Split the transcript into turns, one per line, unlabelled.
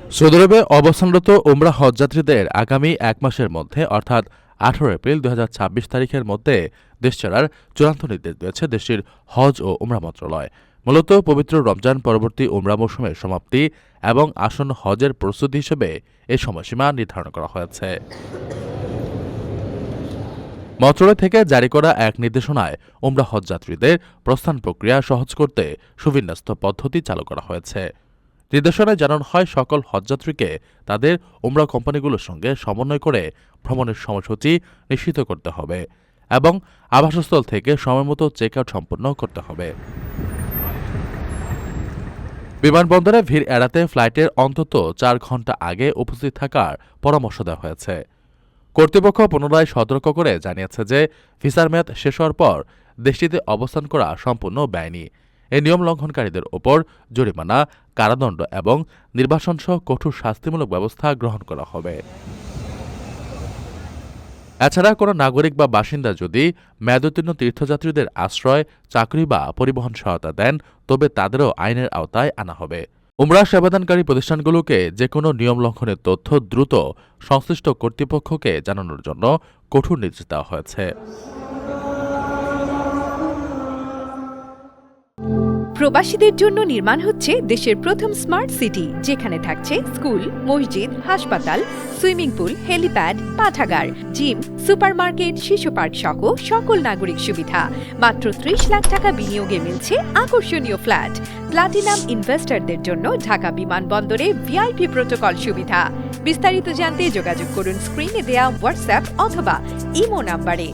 Saudi আরবে অবস্থানরত উমরা হজযাত্রীদের আগামী এক মাসের মধ্যে অর্থাৎ ১৮ এপ্রিল ২০২৬ তারিখের মধ্যে দেশ ছাড়ার চূড়ান্ত নির্দেশ দিয়েছে দেশটির হজ ও উমরা মন্ত্রণালয়। মূলত পবিত্র রমজান পরবর্তী উমরা মৌসুমের সমাপ্তি এবং আসন্ন হজের প্রস্তুতি হিসেবে এই সময়সীমা নির্ধারণ করা হয়েছে। মন্ত্রণালয় থেকে জারি করা এক নির্দেশনায় উমরা হজযাত্রীদের প্রস্থান প্রক্রিয়া সহজ করতে সুবিন্যস্ত পদ্ধতি চালু করা হয়েছে। নির্দেশনায় জানানো হয়, সকল হজযাত্রীকে তাদের উমরা কোম্পানিগুলোর সঙ্গে সমন্বয় করে ভ্রমণের সময়সূচি নিশ্চিত করতে হবে এবং আবাসস্থল থেকে সময়মতো চেক আউট সম্পন্ন করতে হবে। বিমানবন্দরে ভিড় এড়াতে ফ্লাইটের অন্তত ৪ ঘণ্টা আগে উপস্থিত থাকার পরামর্শ দেওয়া হয়েছে। কর্তৃপক্ষ পুনরায় সতর্ক করে জানিয়েছে যে ভিসার মেয়াদ শেষ হওয়ার পর দেশটিতে অবস্থান করা সম্পূর্ণ বেআইনি। এই নিয়ম লঙ্ঘনকারীদের ওপর জরিমানা, কারাদণ্ড এবং নির্বাসনসহ কঠোর শাস্তিমূলক ব্যবস্থা গ্রহণ করা হবে। এছাড়া কোনো নাগরিক বা বাসিন্দা যদি মেয়াদোত্তীর্ণ তীর্থযাত্রীদের আশ্রয়, চাকরি বা পরিবহন সহায়তা দেন, তবে তাদেরও আইনের আওতায় আনা হবে। উমরা সেবাদানকারী প্রতিষ্ঠানগুলোকে যেকোনো নিয়ম লঙ্ঘনের তথ্য দ্রুত সংশ্লিষ্ট কর্তৃপক্ষকে জানানোর জন্য কঠোর নির্দেশ দেওয়া হয়েছে।
প্রবাসীদের জন্য নির্মাণ হচ্ছে দেশের প্রথম স্মার্ট সিটি, যেখানে থাকছে স্কুল, মসজিদ, হাসপাতাল, সুইমিং পুল, হেলিপ্যাড, পাঠাগার, জিম, সুপারমার্কেট, শিশু পার্ক সহ সকল নাগরিক সুবিধা। মাত্র ৩০ লাখ টাকা বিনিয়োগে মিলছে আকর্ষণীয় ফ্ল্যাট। প্লাটিনাম ইনভেস্টরদের জন্য ঢাকা বিমানবন্দরে ভিআইপি প্রোটোকল সুবিধা। বিস্তারিত জানতে যোগাযোগ করুন স্ক্রিনে দেয়া হোয়াটসঅ্যাপ অথবা ইমো নাম্বারে।